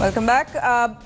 Welcome back.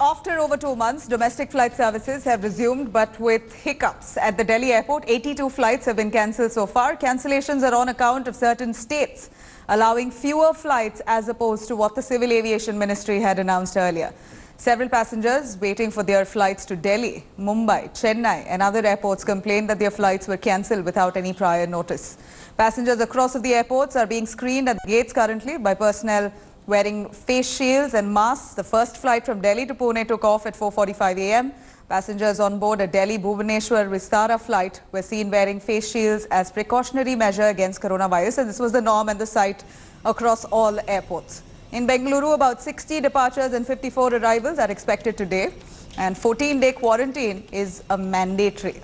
After over 2 months, domestic flight services have resumed, but with hiccups. At the Delhi airport, 82 flights have been cancelled so far. Cancellations are on account of certain states allowing fewer flights as opposed to what the Civil Aviation Ministry had announced earlier. Several passengers waiting for their flights to Delhi, Mumbai, Chennai and other airports complained that their flights were cancelled without any prior notice. Passengers across the airports are being screened at the gates currently by personnel wearing face shields and masks. The first flight from Delhi to Pune took off at 4:45 a.m. Passengers on board a Delhi-Bhubaneswar Vistara flight were seen wearing face shields as precautionary measure against coronavirus, and this was the norm and the sight across all airports. In Bengaluru, about 60 departures and 54 arrivals are expected today, and 14-day quarantine is a mandatory.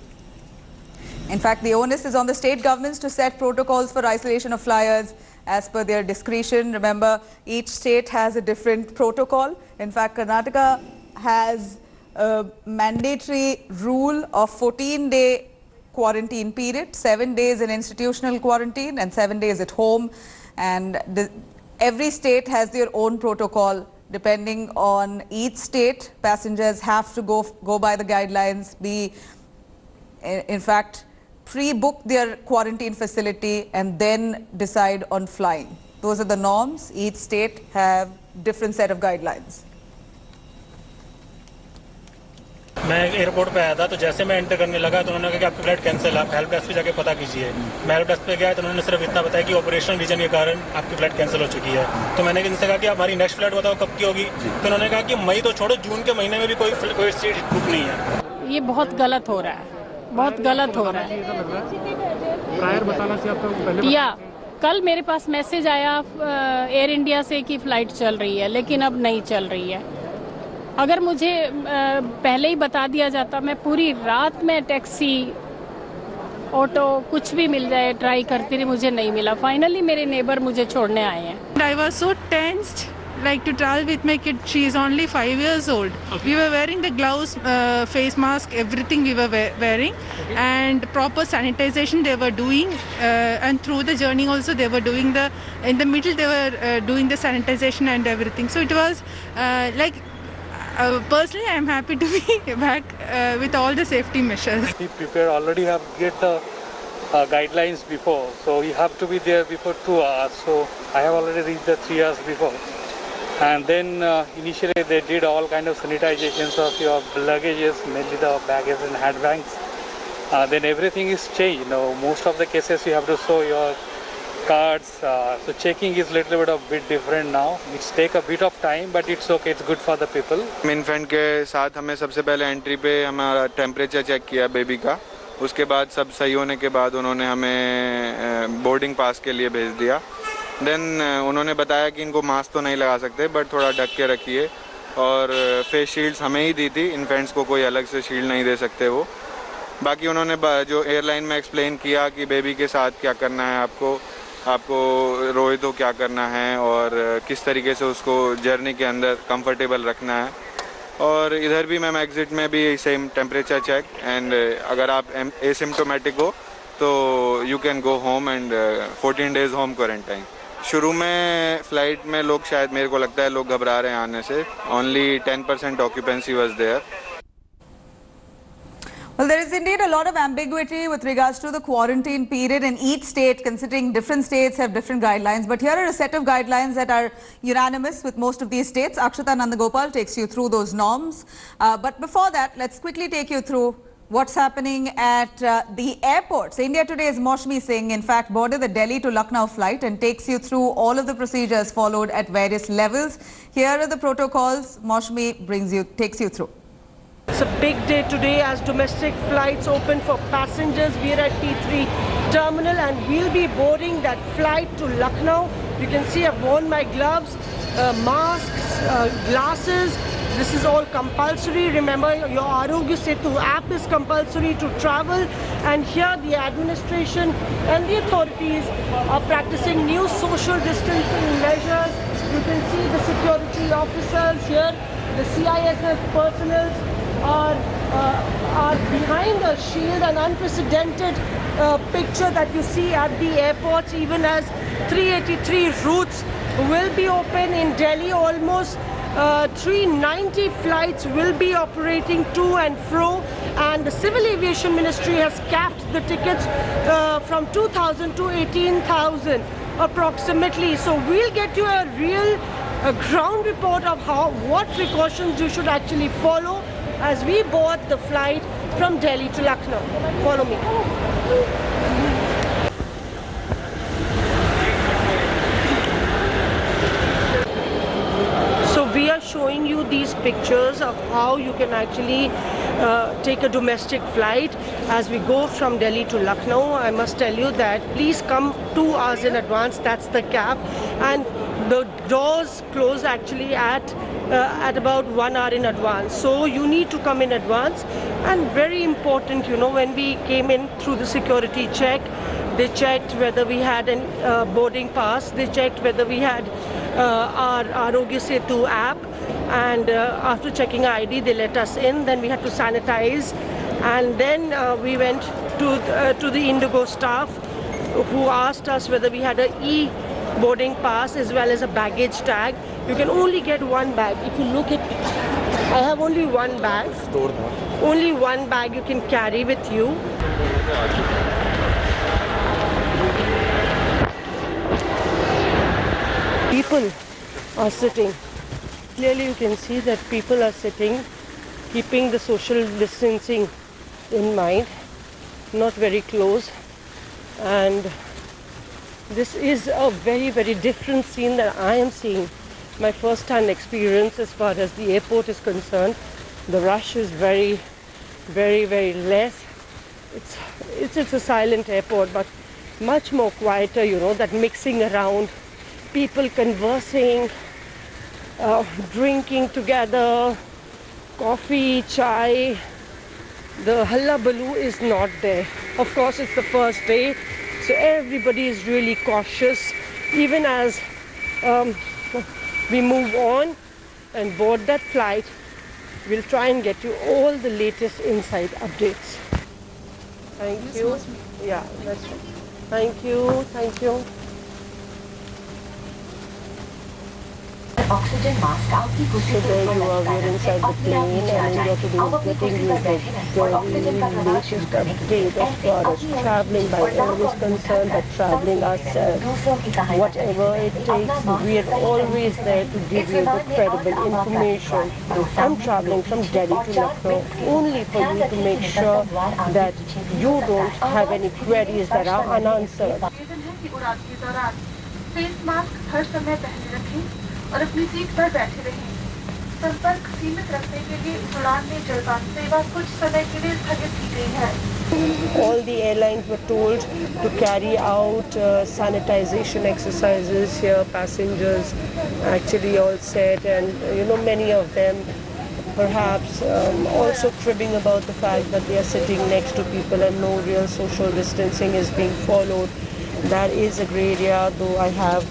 In fact, the onus is on the state governments to set protocols for isolation of flyers as per their discretion. Remember, each state has a different protocol. In fact, Karnataka has a mandatory rule of 14-day quarantine period, 7 days in institutional quarantine and 7 days at home. And every state has their own protocol. Depending on each state, passengers have to go by the guidelines, in fact, pre-book their quarantine facility and then decide on flying. Those are the norms. Each state have different set of guidelines. मैं airport पे आया था, तो जैसे मैं enter करने लगा तो उन्होंने कहा कि आपकी फ्लाइट कैंसिल है, आप हेल्प डेस्क पे जाके पता कीजिए। मैं हेल्प डेस्क पे गया तो उन्होंने सिर्फ इतना बताया कि ऑपरेशनल रीजन के कारण आपकी फ्लाइट कैंसिल हो चुकी है। तो मैंने इनसे कहा कि हमारी नेक्स्ट फ्लाइट बताओ कब की होगी, तो उन्होंने कहा कि मई तो छोड़ो, जून के महीने में भी कोई सीट बुक नहीं है। ये बहुत गलत हो रहा है, बहुत गलत हो रहा है। प्रायर बताना चाहिए आपको पहले। या कल मेरे पास मैसेज आया एयर इंडिया से कि फ्लाइट चल रही है, लेकिन अब नहीं चल रही है। अगर मुझे पहले ही बता दिया जाता, मैं पूरी रात में टैक्सी, ऑटो कुछ भी मिल जाए ट्राई करती रही, मुझे नहीं मिला। फाइनली मेरे नेबर मुझे छोड़ने आए हैं। I was so tensed, like to travel with my kid. She is only 5 years old. Okay. We were wearing the gloves, face mask, everything we were wearing, and proper sanitization they were doing. And through the journey also they were doing in the middle they were doing the sanitization and everything. So it was personally I am happy to be back with all the safety measures. He prepared already have get the guidelines before, so you have to be there before 2 hours. So I have already reached the 3 hours before. And then initially they did all kind of sanitizations of your luggages, mainly the baggage and handbags. Then everything is changed. Most of the cases you have to show your cards. So checking is little bit different now. It's take a bit of time, but it's okay. It's good for the people. Infant के साथ हमें सबसे पहले entry पे हमारा temperature check किया baby का। उसके बाद सब सही होने के बाद उन्होंने हमें बोर्डिंग पास के लिए भेज दिया। देन उन्होंने बताया कि इनको मास्क तो नहीं लगा सकते, बट थोड़ा ढक के रखिए, और फेस शील्ड्स हमें ही दी थी, इन्फेंट्स को कोई अलग से शील्ड नहीं दे सकते वो। बाकी उन्होंने जो एयरलाइन में एक्सप्लेन किया कि बेबी के साथ क्या करना है, आपको रोए तो क्या करना है और किस तरीके से उसको जर्नी के अंदर कंफर्टेबल रखना है। और इधर भी मैम एग्जिट में भी सेम टेम्परेचर चेक, एंड अगर आप एसिम्प्टोमेटिक हो तो you can go home and 14 days home quarantine. शुरू में फ्लाइट में लोग, शायद मेरे को लगता है लोग घबरा रहे हैं आने से। Only 10% occupancy was there. Well, there is indeed a lot of ambiguity with regards to the quarantine period in each state, considering different states have different guidelines. But here are a set of guidelines that are unanimous with most of these states. Akshata Nandagopal takes you through those norms. But before that, let's quickly take you through what's happening at the airports. India Today's Moshmi Singh, in fact, boarded the Delhi to Lucknow flight and takes you through all of the procedures followed at various levels. Here are the protocols Moshmi takes you through. It's a big day today as domestic flights open for passengers. We are at T3 terminal and we'll be boarding that flight to Lucknow. You can see I've worn my gloves, masks, glasses. This is all compulsory. Remember, your Arogya Setu app is compulsory to travel, and here the administration and the authorities are practicing new social distancing measures. You can see the security officers here, the CISF personnel are behind a shield. An unprecedented picture that you see at the airports, even as 383 routes will be open in Delhi. Almost 390 flights will be operating to and fro, and the Civil Aviation Ministry has capped the tickets from 2,000 to 18,000 approximately. So we'll get you a real ground report of what precautions you should actually follow as we board the flight from Delhi to Lucknow. Follow me. So we are showing you these pictures of how you can actually take a domestic flight as we go from Delhi to Lucknow. I must tell you that please come 2 hours in advance. That's the cap, and the doors close actually at about 1 hour in advance. So you need to come in advance. And very important, you know, when we came in through the security check, they checked whether we had a boarding pass. They checked whether we had our Arogya Setu app, and after checking our ID, they let us in. Then we had to sanitize, and then we went to the Indigo staff, who asked us whether we had an e-boarding pass as well as a baggage tag. You can only get one bag. If you look at, I have only one bag. Only one bag you can carry with you. People are sitting. Clearly you can see that people are sitting, keeping the social distancing in mind, not very close. And this is a very, very different scene that I am seeing. My first-hand experience as far as the airport is concerned. The rush is very, very, very less. It's a silent airport, but much more quieter, you know, that mixing around, people conversing, drinking together, coffee, chai. The hullabaloo is not there. Of course, it's the first day, so everybody is really cautious. Even as we move on and board that flight, we'll try and get you all the latest inside updates. Thank you. Yeah, that's right. Thank you. Thank you. Oxygen mask आपकी कुर्सी So there you are, we're inside the plane, and India Today is getting you the very latest update as far as traveling by air is concerned, that traveling ourselves, whatever it takes, we are always there to give you the credible information. I'm traveling from Delhi to Lucknow only for you to make sure that you don't have any queries that are unanswered. Face mask हर समय पहने रखें और अपनी seat पर बैठे रहें। संपर्क सीमित रखने के लिए उड़ान में जलपान सेवा कुछ समय के लिए स्थगित की गई है। All the airlines were told to carry out sanitization exercises here. Passengers actually all said, and you know, many of them perhaps also cribbing about the fact that they are sitting next to people and no real social distancing is being followed. That is a grey area, though I have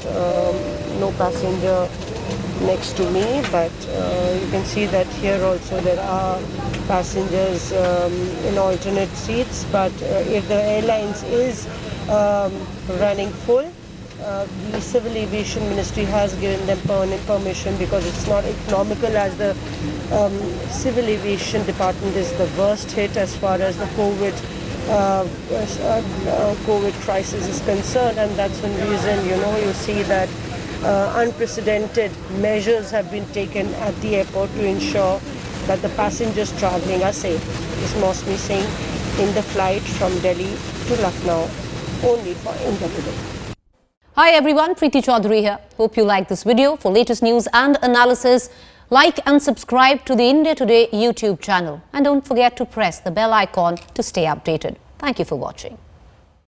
no passenger next to me, but you can see that here also there are passengers in alternate seats. But if the airlines is running full, the Civil Aviation Ministry has given them permission, because it's not economical, as the Civil Aviation Department is the worst hit as far as the COVID crisis is concerned, and that's one reason, you know, you see that unprecedented measures have been taken at the airport to ensure that the passengers traveling are safe. This must be seen in the flight from Delhi to Lucknow, only for India Today. Hi everyone, Preeti Chaudhary here. Hope you like this video. For latest news and analysis, like and subscribe to the India Today YouTube channel. And don't forget to press the bell icon to stay updated. Thank you for watching.